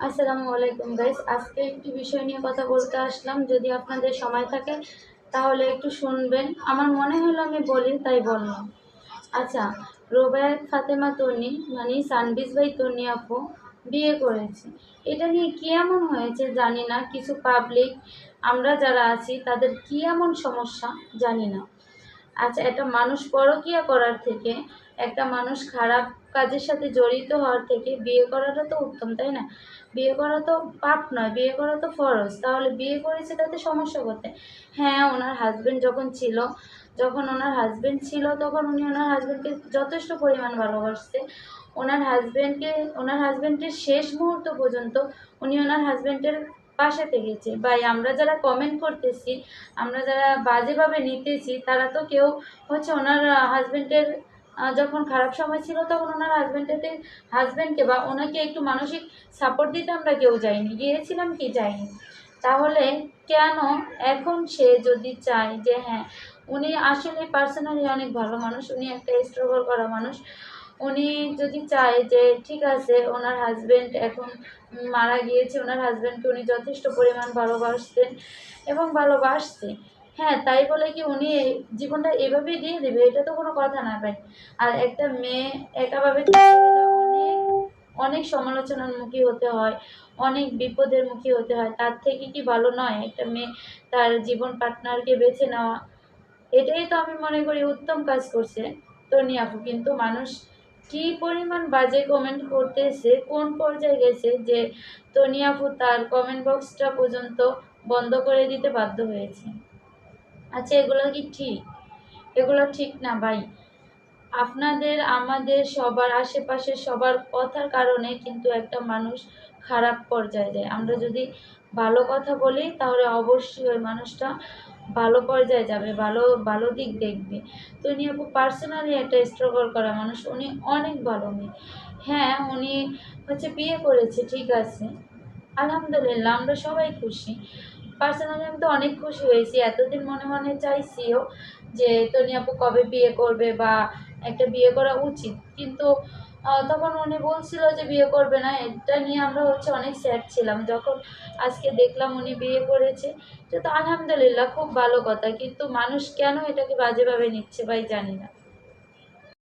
আসসালামু আলাইকুম গাইস। আজকে একটি বিষয় নিয়ে কথা বলতে আসলাম। যদি আপনাদের সময় থাকে তাহলে একটু শুনবেন। আমার মনে হলো আমি বলি, তাই বললাম। আচ্ছা, রোবায়াত ফাতেমা তন্নি মানে সানবিজ ভাই তন্নি আপু বিয়ে করেছে। এটা নিয়ে কি এমন হয়েছে জানি না। কিছু পাবলিক আমরা যারা আছি তাদের কি এমন সমস্যা জানি না। আচ্ছা, একটা মানুষ পরকীয়া করার থেকে, একটা মানুষ খারাপ কাজের সাথে জড়িত হওয়ার থেকে বিয়ে করাটা তো উত্তম, তাই না? বিয়ে করা তো পাপ নয়, বিয়ে করা তো ফরজ। তাহলে বিয়ে করেছে তাতে সমস্যা কোথায়? হ্যাঁ, ওনার হাজবেন্ড যখন ছিল তখন উনি ওনার হাজবেন্ডকে যথেষ্ট পরিমাণ ভালোবাসছে। ওনার হাজবেন্ডের শেষ মুহূর্ত পর্যন্ত উনি ওনার হাজবেন্ডের পাশে থেকেছে। ভাই, আমরা যারা কমেন্ট করতেছি, আমরা যারা বাজেভাবে নিতেছি, তারা তো কেউ ওনার হাজবেন্ডের যখন খারাপ সময় ছিল তখন ওনার হাজবেন্ডকে বা ওনাকে একটু মানসিক সাপোর্ট দিতে আমরা কেউ যাইনি। গিয়েছিলাম কি? যাইনি। তাহলে কেন এখন সে যদি চায় যে হ্যাঁ, উনি আসলে পার্সোনালি অনেক ভালো মানুষ, উনি একটা স্ট্রাগল করা মানুষ, উনি যদি চায় যে ঠিক আছে ওনার হাজবেন্ড এখন মারা গিয়েছে, ওনার হাজবেন্ডকে উনি যথেষ্ট পরিমাণ ভালোবাসতেন এবং ভালোবাসছে, হ্যাঁ, তাই বলে কি উনি জীবনটা এভাবেই দিয়ে দেবে? এটা তো কোনো কথা না ভাই। আর একটা মেয়ে একাভাবে অনেক অনেক সমালোচনার মুখী হতে হয়, অনেক বিপদের মুখী হতে হয়। তার থেকে কি ভালো নয় একটা মেয়ে তার জীবন পার্টনারকে বেছে নেওয়া? এটাই তো আমি মনে করি উত্তম কাজ করছে তনি আপু। কিন্তু মানুষ কি পরিমাণ বাজে কমেন্ট করতেছে, কোন পর্যায়ে গেছে যে তনি আপু তার কমেন্ট বক্সটা পর্যন্ত বন্ধ করে দিতে বাধ্য হয়েছে। আচ্ছা, এগুলো কি ঠিক? এগুলো ঠিক না ভাই। আপনাদের আমাদের সবার আশেপাশের সবার কথার কারণে কিন্তু একটা মানুষ খারাপ পর্যায়ে যায়। আমরা যদি ভালো কথা বলি তাহলে অবশ্যই ওই মানুষটা ভালো পর্যায়ে যাবে, ভালো ভালো দিক দেখবে। তো উনি আপু পার্সোনালি একটা স্ট্রাগল করা মানুষ, উনি অনেক ভালো মেয়ে। হ্যাঁ, উনি বিয়ে করেছে, ঠিক আছে, আলহামদুলিল্লাহ, আমরা সবাই খুশি। পার্সোনালি আমি তো অনেক খুশি হয়েছি। এতদিন মনে মনে চাইছিও যে তনি আপু কবে বিয়ে করবে বা একটা বিয়ে করা উচিত। কিন্তু তখন উনি বলছিল যে বিয়ে করবে না। এটা নিয়ে আমরা অনেক স্যাড ছিলাম। যখন আজকে দেখলাম উনি বিয়ে করেছে, এটা তো আলহামদুলিল্লাহ, খুব ভালো কথা। কিন্তু মানুষ কেন এটাকে বাজেভাবে নিচ্ছে ভাই জানি না।